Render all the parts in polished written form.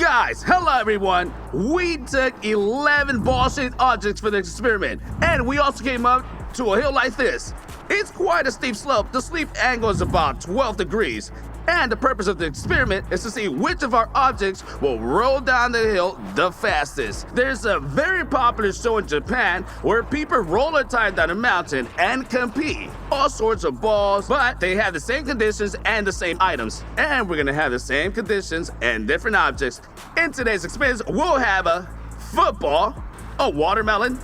Guys, hello everyone! We took 11 ball-shaped objects for the experiment, and we also came up to a hill like this. It's quite a steep slope. The sleep angle is about 12 degrees. And the purpose of the experiment is to see which of our objects will roll down the hill the fastest. There's a very popular show in Japan where people roller tie down a mountain and compete. All sorts of balls, but they have the same conditions and the same items. And we're gonna have the same conditions and different objects. In today's experiment, we'll have a football, a watermelon.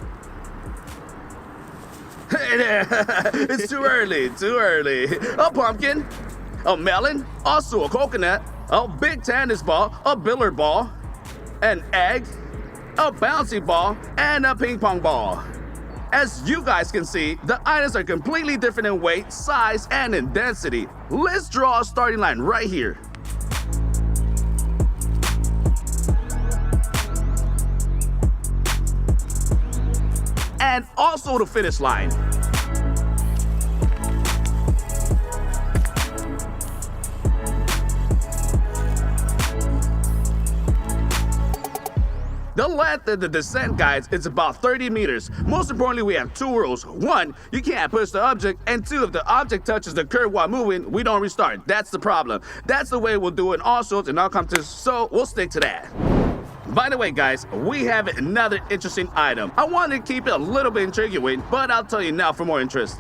It's too early, a pumpkin, a melon, also a coconut, a big tennis ball, a billiard ball, an egg, a bouncy ball, and a ping pong ball. As you guys can see, the items are completely different in weight, size, and in density. Let's draw a starting line right here. And also the finish line. The length of the descent, guys, is about 30 meters. Most importantly, we have two rules. One, you can't push the object, and two, if the object touches the curb while moving, we don't restart. That's the problem. That's the way we'll do it in all sorts and all competitions, so we'll stick to that. By the way, guys, we have another interesting item. I wanted to keep it a little bit intriguing, but I'll tell you now for more interest.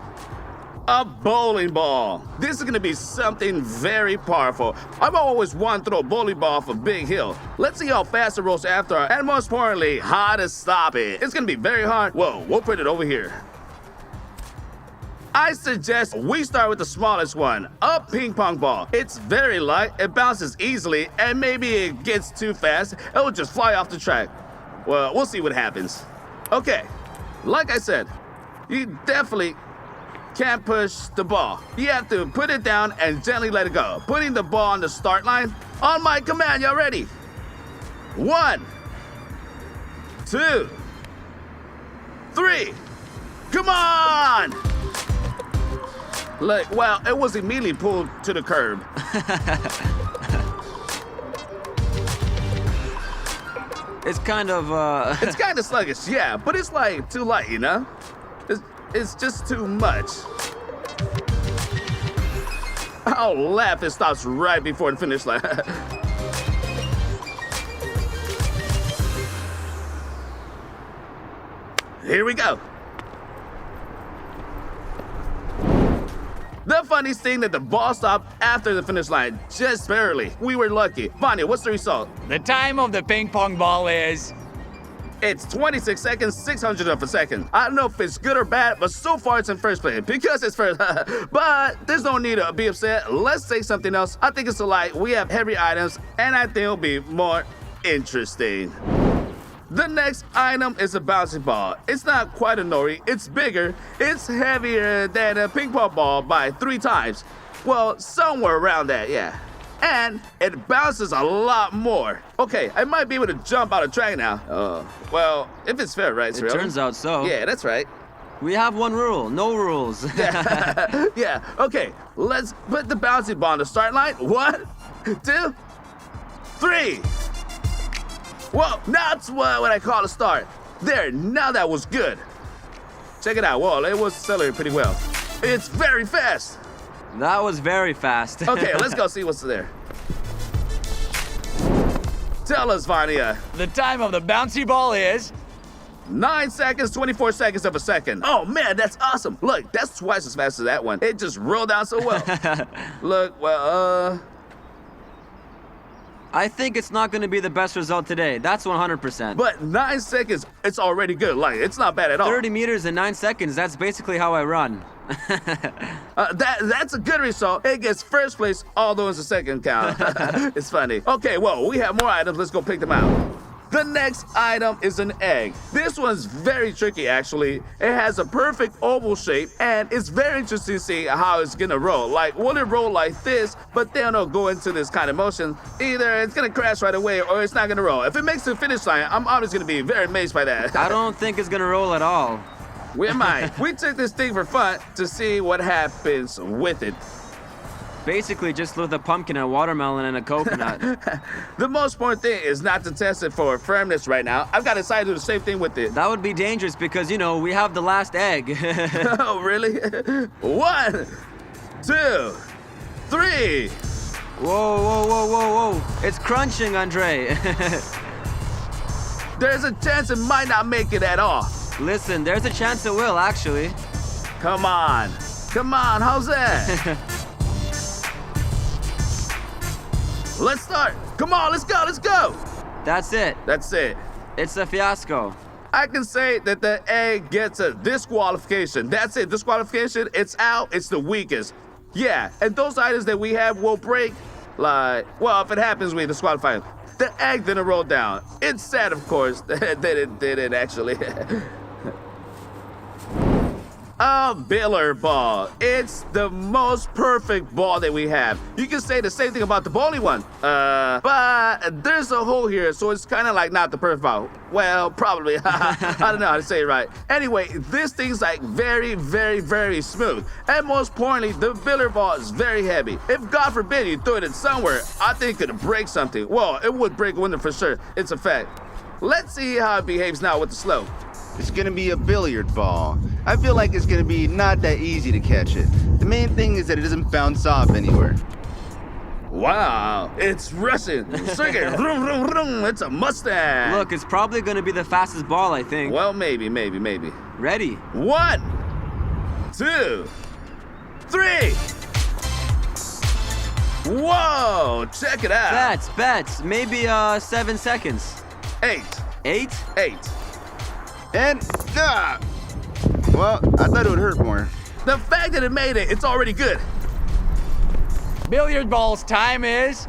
A bowling ball. This is gonna be something very powerful. I've always wanted to throw a bowling ball off a big hill. Let's see how fast it rolls after, and most importantly, how to stop it. It's gonna be very hard. Whoa, we'll put it over here. I suggest we start with the smallest one, a ping pong ball. It's very light, it bounces easily, and maybe it gets too fast, it will just fly off the track. Well, we'll see what happens. Okay, like I said, you definitely can't push the ball. You have to put it down and gently let it go. Putting the ball on the start line. On my command, y'all ready? 1, 2, 3. Come on! Look, well, it was immediately pulled to the curb. It's kind of, It's kind of sluggish, yeah, but it's like too light, you know? It's just too much. I'll laugh if it stops right before the finish line. Here we go. The funniest thing that the ball stopped after the finish line, just barely. We were lucky. Vanya, what's the result? The time of the ping pong ball is... It's 26 seconds, 600 of a second. I don't know if it's good or bad, but so far it's in first place because it's first. But there's no need to be upset. Let's say something else. I think it's a lie. We have heavy items, and I think it'll be more interesting. The next item is a bouncy ball. It's not quite a nori. It's bigger. It's heavier than a ping pong ball by 3 times. Well, somewhere around that, yeah. And it bounces a lot more. Okay, I might be able to jump out of track now. Well, if it's fair, right, Cyril? It turns out so. Yeah, that's right. We have one rule, no rules. Yeah, okay, let's put the bouncy ball on the start line. 1, 2, 3. Well, that's what I call a start. There, now that was good. Check it out, whoa, it was accelerating pretty well. It's very fast. That was very fast. Okay, let's go see what's there. Tell us, Vanya. The time of the bouncy ball is... 9 seconds, 24 seconds of a second. Oh man, that's awesome. Look, that's twice as fast as that one. It just rolled down so well. Look, well, I think it's not going to be the best result today. That's 100%. But 9 seconds, it's already good. Like, it's not bad at all. 30 meters in 9 seconds, that's basically how I run. That's a good result. It gets first place, although it's a second count. It's funny. Okay, well, we have more items. Let's go pick them out. The next item is an egg. This one's very tricky, actually. It has a perfect oval shape, and it's very interesting to see how it's gonna roll. Like, will it roll like this, but then it'll go into this kind of motion? Either it's gonna crash right away, or it's not gonna roll. If it makes the finish line, I'm always gonna be very amazed by that. I don't think it's gonna roll at all. We might. We took this thing for fun to see what happens with it. basically just with a pumpkin, a watermelon, and a coconut. The most important thing is not to test it for firmness right now. I've got to decide to do the same thing with it. That would be dangerous because, you know, we have the last egg. Oh, really? 1, 2, 3. Whoa, whoa, whoa, whoa, whoa. It's crunching, Andre. There's a chance it might not make it at all. Listen, there's a chance it will, actually. Come on. Come on, how's that? Let's start. Come on, let's go, let's go. That's it. That's it. It's a fiasco. I can say that the egg gets a disqualification. That's it, disqualification, it's out, it's the weakest. Yeah, and those items that we have will break, like, well, if it happens, we disqualify it. The egg didn't roll down. It's sad, of course, that it didn't actually. A billiard ball. It's the most perfect ball that we have. You can say the same thing about the bowling one. But there's a hole here, so it's kind of like not the perfect ball. Well, probably. I don't know how to say it right. Anyway, this thing's like very, very, very smooth. And most importantly, the billiard ball is very heavy. If God forbid you threw it in somewhere, I think it could break something. Well, it would break a window for sure. It's a fact. Let's see how it behaves now with the slope. It's gonna be a billiard ball. I feel like it's gonna be not that easy to catch it. The main thing is that it doesn't bounce off anywhere. Wow, it's rushing. Circuit, vroom, vroom, vroom. It's a Mustang. Look, it's probably going to be the fastest ball, I think. Well, maybe. Ready? 1, 2, 3. Whoa, check it out. Bets. Maybe 7 seconds. 8. 8? 8. And, well, I thought it would hurt more. The fact that it made it, it's already good. Billiard ball's time is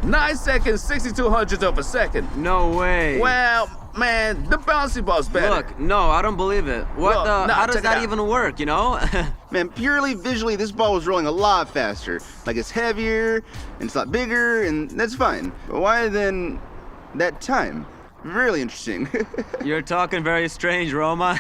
9 seconds, 62 hundredths of a second. No way. Well, man, the bouncy ball's better. Look, no, I don't believe it. What Look, the? no, How does check it that out. even work, you know? Man, purely visually, this ball was rolling a lot faster. Like it's heavier, and it's a lot bigger, and that's fine. But why then that time? Really interesting. You're talking very strange, Roma.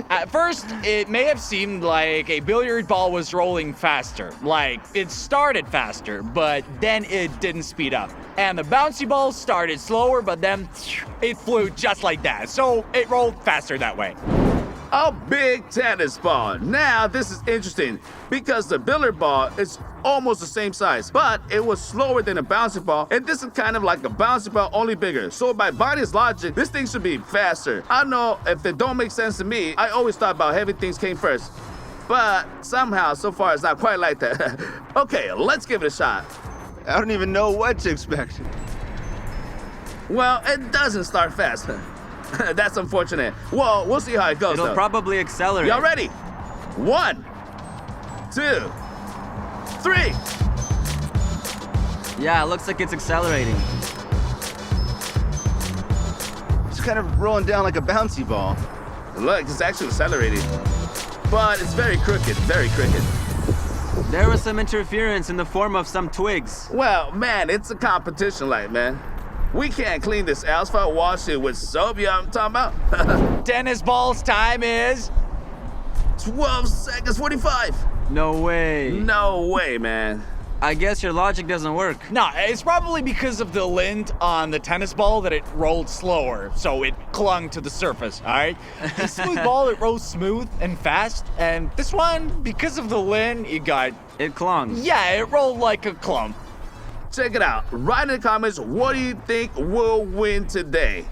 At first, it may have seemed like a billiard ball was rolling faster. Like, it started faster, but then it didn't speed up. And the bouncy ball started slower, but then it flew just like that. So it rolled faster that way. A big tennis ball. Now, this is interesting because the billiard ball is almost the same size, but it was slower than a bouncy ball, and this is kind of like a bouncy ball, only bigger. So by body's logic, this thing should be faster. I know if it don't make sense to me, I always thought about heavy things came first. But somehow, so far, it's not quite like that. Okay, let's give it a shot. I don't even know what to expect. Well, it doesn't start fast. That's unfortunate. Well, we'll see how it goes, It'll though. probably accelerate. Y'all ready? 1, 2, 3. Yeah, it looks like it's accelerating. It's kind of rolling down like a bouncy ball. Look, it's actually accelerating. But it's very crooked, very crooked. There was some interference in the form of some twigs. Well, man, it's a competition, like, man. We can't clean this asphalt, wash it with soap, you know what I'm talking about? Tennis ball's time is 12 seconds, 45. No way. No way, man. I guess your logic doesn't work. No, it's probably because of the lint on the tennis ball that it rolled slower, so it clung to the surface, all right? The smooth ball, it rolls smooth and fast, and this one, because of the lint, It clung. yeah, it rolled like a clump. Check it out. Write in the comments, what do you think will win today?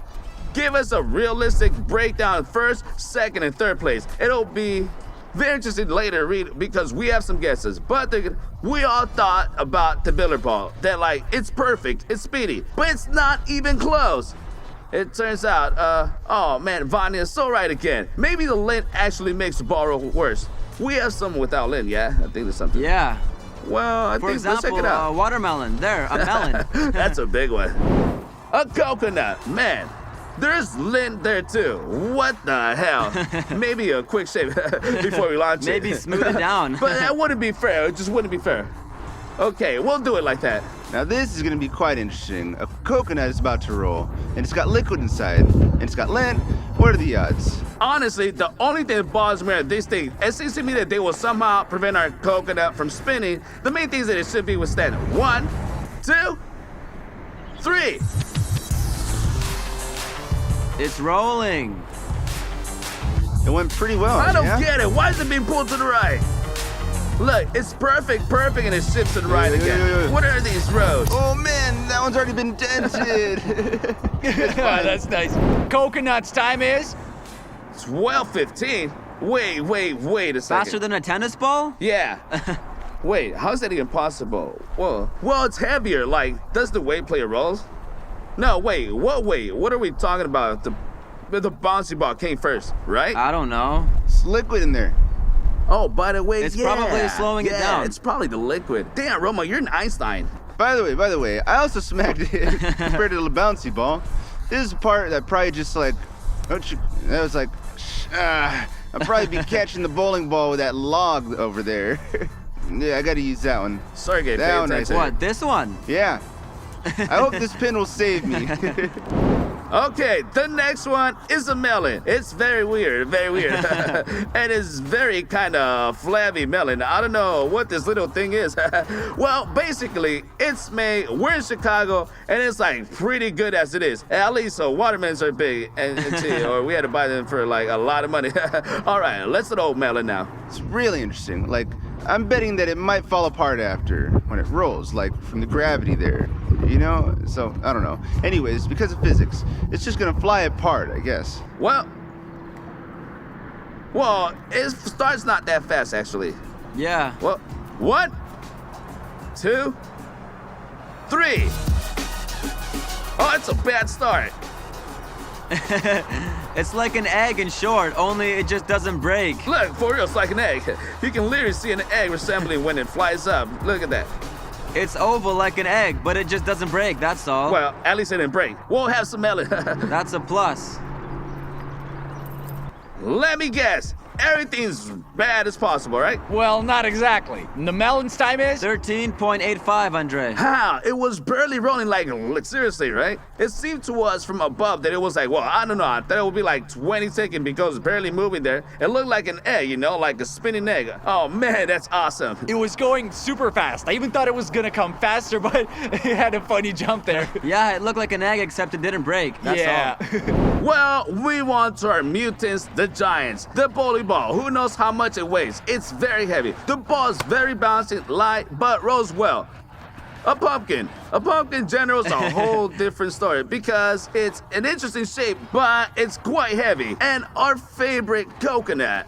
Give us a realistic breakdown of first, second, and third place. It'll be very interesting later to read because we have some guesses. But we all thought about the billiard ball. That like, it's perfect, it's speedy, but it's not even close. It turns out, oh man, Vanya is so right again. Maybe the lint actually makes the ball roll worse. We have some without lint, yeah? I think there's something. Yeah. Well, I For think let's check example, it out. watermelon. There, a melon. That's a big one. A coconut. Man, there's lint there too. What the hell? Maybe a quick shave before we launch Maybe it. smooth it down. But that wouldn't be fair. It just wouldn't be fair. Okay, we'll do it like that. Now this is gonna be quite interesting. A coconut is about to roll, and it's got liquid inside, and it's got lint. What are the odds? Honestly, the only thing that bothers me at this thing, it seems to me that they will somehow prevent our coconut from spinning. The main thing is that it should be withstanding. 1, 2, 3. It's rolling. It went pretty well. I don't yeah? get it. Why is it being pulled to the right? Look, it's perfect, and it shifts to the right again. What are these roads? Oh man, that one's already been dented. Wow, that's nice. Coconut's time is 12:15. Wait a second. Faster than a tennis ball? Yeah. Wait, how is that even possible? Well, it's heavier. Like, does the weight play a role? No, wait. What are we talking about? The bouncy ball came first, right? I don't know. It's liquid in there. Oh, by the way, It's probably slowing it down. It's probably the liquid. Damn, Roma, you're an Einstein. By the way, I also smacked it compared to the bouncy ball. This is the part that probably just like, that was like, I'd probably be catching the bowling ball with that log over there. Yeah, I gotta use that one. Sorry, Gabe. That one right there. What, this one? Yeah. I hope this pin will save me. Okay, the next one is a melon. It's very weird. And it's very kind of flabby melon. I don't know what this little thing is. Well, basically, it's made, we're in Chicago, and it's like pretty good as it is. At least, so watermelons are big, or we had to buy them for like a lot of money. All right, let's look at old melon now. It's really interesting. Like, I'm betting that it might fall apart after when it rolls, like from the gravity there. You know? So, I don't know. Anyways, because of physics, it's just gonna fly apart, I guess. Well, it starts not that fast, actually. Yeah. Well, 1, 2, 3. Oh, it's a bad start. It's like an egg in short, only it just doesn't break. Look, for real, it's like an egg. You can literally see an egg resembling when it flies up. Look at that. It's oval like an egg, but it just doesn't break, that's all. Well, at least it didn't break. We'll have some melon. That's a plus. Let me guess. Everything's bad as possible, right? well, not exactly. The melon's time is 13.85, Andre. How? It was barely rolling, like seriously, right? It seemed to us from above that it was like, well, I don't know. I thought it would be like 20 seconds because it's barely moving there. It looked like an egg, you know, like a spinning egg. Oh man, that's awesome. It was going super fast. I even thought it was gonna come faster, but it had a funny jump there. Yeah, it looked like an egg except it didn't break, that's all. Well, we want our mutants, the giants, the bowling ball. Who knows how much it weighs? It's very heavy. The ball is very bouncy, light, but rolls well. A pumpkin general is a whole different story because it's an interesting shape, but it's quite heavy. And our favorite coconut.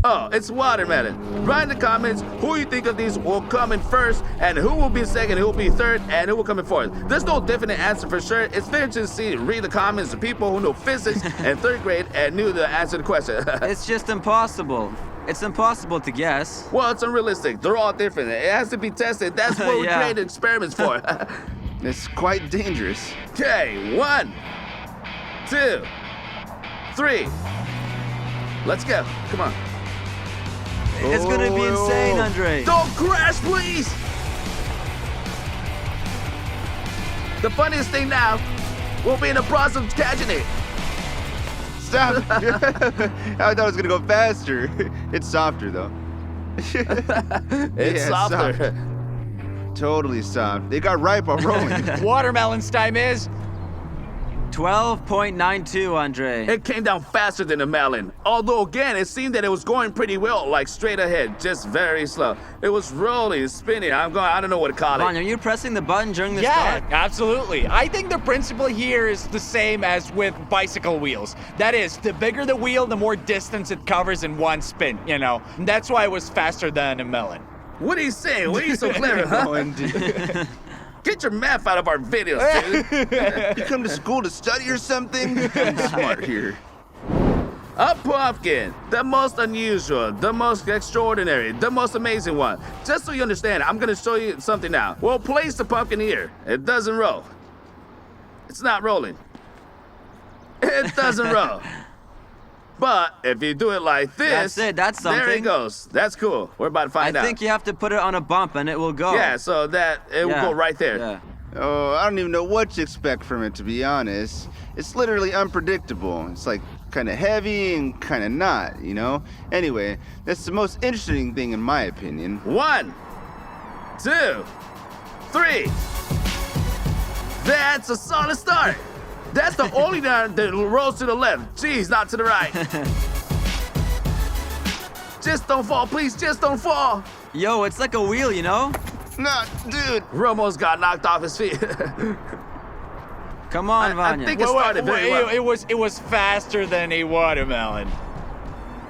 Oh, it's watermelon. Write in the comments who you think of these will come in first, and who will be second, who will be third, and who will come in fourth. There's no definite answer for sure. It's very interesting to read the comments of people who know physics in 3rd grade and knew the answer to the question. It's just impossible. It's impossible to guess. Well, it's unrealistic. They're all different. It has to be tested. That's what we Yeah. created experiments for. It's quite dangerous. Okay, 1, 2, 3. Let's go. Come on. It's gonna be insane, Andre. Don't crash, please! The funniest thing now, we'll be in the process of catching it. Stop! I thought it was gonna go faster. It's softer though. It's Yeah, softer. soft. Totally soft. They got ripe while rolling. Watermelon's time is 12.92, Andre. It came down faster than a melon. Although again, it seemed that it was going pretty well, like straight ahead, just very slow. It was rolling, spinning. I don't know what to call Ron, it. are you pressing the button during the yeah, start? absolutely. I think the principle here is the same as with bicycle wheels. That is, the bigger the wheel, the more distance it covers in one spin, you know. And that's why it was faster than a melon. What are you saying? What are you so clever, huh? Oh, indeed. Get your math out of our videos, dude. You come to school to study or something? I'm smart here. A pumpkin, the most unusual, the most extraordinary, the most amazing one. Just so you understand, I'm gonna show you something now. We'll place the pumpkin here. It doesn't roll. It's not rolling. It doesn't roll. But if you do it like this, That's it, that's There it something. goes. That's cool. We're about to find I out. think you have to put it on a bump and it will go. Yeah, so that it will Yeah, go right there. Yeah. Oh, I don't even know what to expect from it, to be honest. It's literally unpredictable. It's like kind of heavy and kind of not, you know? Anyway, that's the most interesting thing in my opinion. 1, 2, 3. That's a solid start. That's the only one that rolls to the left. Jeez, not to the right. Just don't fall, please. Just don't fall. Yo, it's like a wheel, you know? Nah, dude. Romo's got knocked off his feet. Come on, I Vanya. think it started very well. It was faster than a watermelon.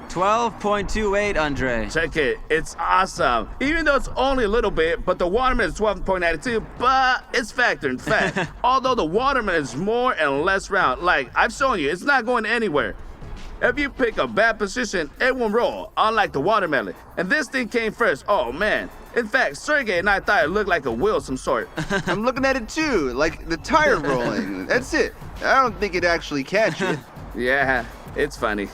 12.28, Andre. Check it. It's awesome. Even though it's only a little bit, but the watermelon is 12.92, but it's factoring fat. Although the watermelon is more and less round. Like, I've shown you, it's not going anywhere. If you pick a bad position, it won't roll, unlike the watermelon. And this thing came first. Oh, man. In fact, Sergey and I thought it looked like a wheel of some sort. I'm looking at it too, like the tire rolling. That's it. I don't think it actually catch it. Yeah, it's funny.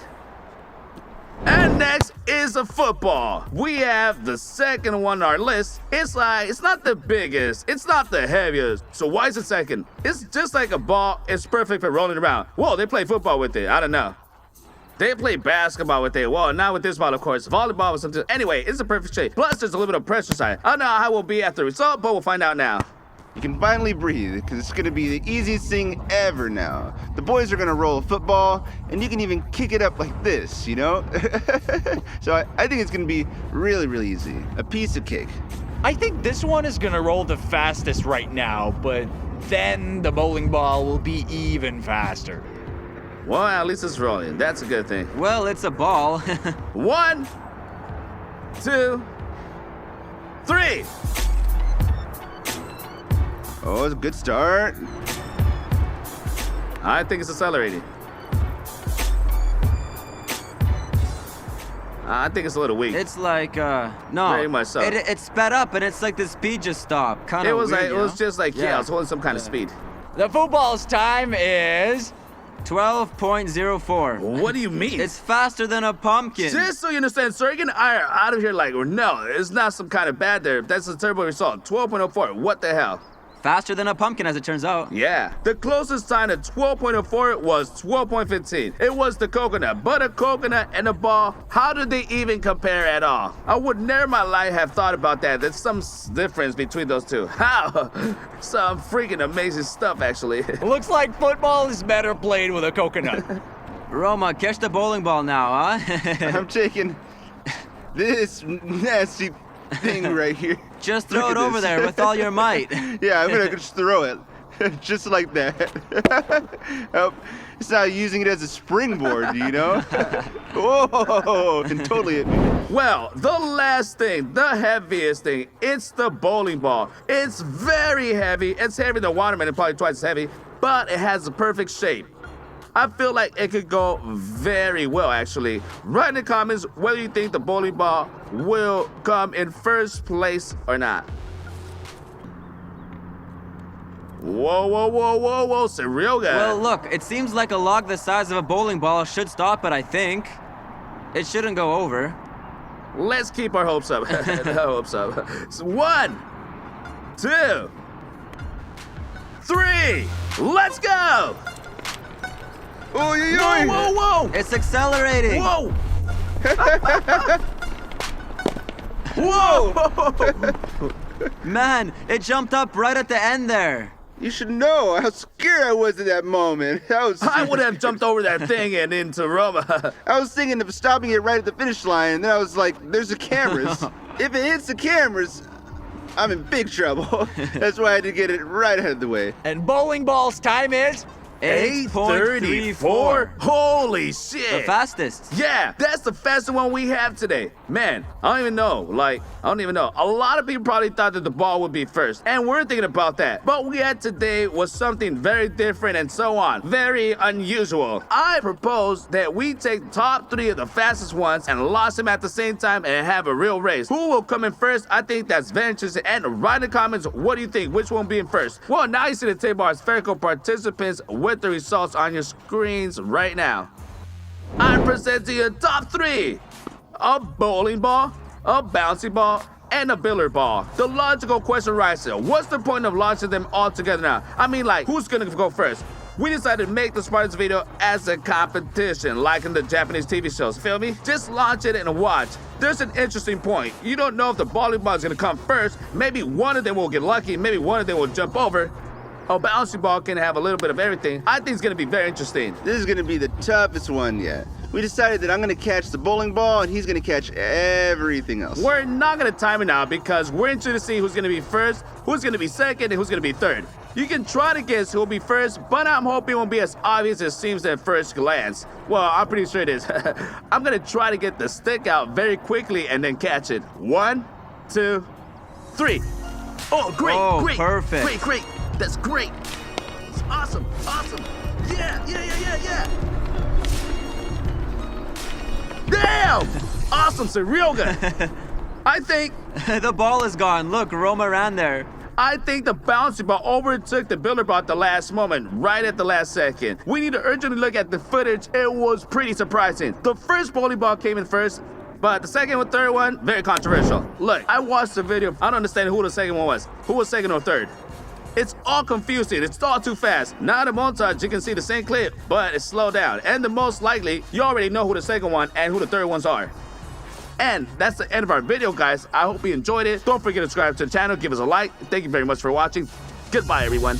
And next is a football. We have the second one on our list. It's not the biggest, it's not the heaviest. So why is it second? It's just like a ball. It's perfect for rolling around. Whoa, they play football with it. I don't know. They play basketball with it. Well, not with this ball, of course. Volleyball was something. Anyway, it's a perfect shape. Plus, there's a little bit of pressure side. I don't know how it will be after the result, but we'll find out now. You can finally breathe, because it's gonna be the easiest thing ever now. The boys are gonna roll a football, and you can even kick it up like this, you know? So I think it's gonna be really, really easy. A piece of cake. I think this one is gonna roll the fastest right now, but then the bowling ball will be even faster. Well, at least it's rolling. That's a good thing. Well, it's a ball. 1, 2, 3. Oh, it's a good start. I think it's accelerating. I think it's a little weak. It's like, no. Very much so. It sped up and it's like the speed just stopped. Kind It of was weird, like, it you was know? just like, yeah, I was holding some kind of speed. The football's time is 12.04. What do you mean? It's faster than a pumpkin. Just so you understand, Sergey and I are out of here like, no, it's not some kind of bad there. That's a terrible result. 12.04. What the hell? Faster than a pumpkin, as it turns out. Yeah. The closest time to 12.04 was 12.15. It was the coconut. But a coconut and a ball, how did they even compare at all? I would never in my life have thought about that. There's some difference between those two. How? Some freaking amazing stuff, actually. looks like football is better played with a coconut. Roma, catch the bowling ball now, huh? I'm taking this nasty thing right here. Just Look throw at it over this. there with all your might. Yeah, I'm gonna just throw it. Just like that. Oh, it's not using it as a springboard, you know? Whoa, and totally hit me. Well, the last thing, the heaviest thing, it's the bowling ball. It's very heavy. It's heavier than watermelon, probably twice as heavy, but it has a perfect shape. I feel like it could go very well, actually. Write in the comments whether you think the bowling ball will come in first place or not. Whoa, whoa, whoa, whoa, whoa, surreal guy. Well, look, it seems like a log the size of a bowling ball should stop it, I think. It shouldn't go over. Let's keep our hopes up. Hopes up. So 1, 2, 3. Let's go! Oh, yeah, Whoa, yeah. whoa, whoa! It's accelerating. Whoa! Whoa! Man, it jumped up right at the end there. You should know how scared I was at that moment. I would have jumped over that thing and into Roma. I was thinking of stopping it right at the finish line, and then I was like, there's the cameras. If it hits the cameras, I'm in big trouble. That's why I had to get it right out of the way. And bowling ball's time is 8:34. Holy The shit! fastest. Yeah, that's the fastest one we have today. Man, I don't even know. I don't even know. A lot of people probably thought that the ball would be first, and we're thinking about that. But what we had today was something very different and so on. Very unusual. I propose that we take the top 3 of the fastest ones and lost them at the same time and have a real race. Who will come in first? I think that's very interesting. And write in the comments, what do you think? Which one will be in first? Well, now you see the table are spherical participants with the results on your screens right now. I present to you top 3. A bowling ball, a bouncy ball, and a billiard ball. The logical question rises, what's the point of launching them all together now? I mean, like, who's gonna go first? We decided to make the Spartans video as a competition, like in the Japanese TV shows, feel me? Just launch it and watch. There's an interesting point. You don't know if the bowling ball is gonna come first. Maybe one of them will get lucky, maybe one of them will jump over. A bouncy ball can have a little bit of everything. I think it's gonna be very interesting. This is gonna be the toughest one yet. We decided that I'm gonna catch the bowling ball and he's gonna catch everything else. We're not gonna time it out because we're interested to see who's gonna be first, who's gonna be second, and who's gonna be third. You can try to guess who'll be first, but I'm hoping it won't be as obvious as it seems at first glance. Well, I'm pretty sure it is. I'm gonna try to get the stick out very quickly and then catch it. 1, 2, 3. Oh, great, Oh, great, perfect. great. That's great. It's awesome. Yeah. Damn! Awesome, sir, real good. I think The ball is gone. Look, Roma ran there. I think the bouncy ball overtook the billiard ball at the last moment, right at the last second. We need to urgently look at the footage. It was pretty surprising. The first bowling ball came in first, but the second and third one, very controversial. Look, I watched the video. I don't understand who the second one was. Who was second or third? It's all confusing. It's all too fast. Now in the montage, you can see the same clip, but it's slowed down. And the most likely, you already know who the second one and who the third ones are. And that's the end of our video, guys. I hope you enjoyed it. Don't forget to subscribe to the channel, give us a like. Thank you very much for watching. Goodbye, everyone.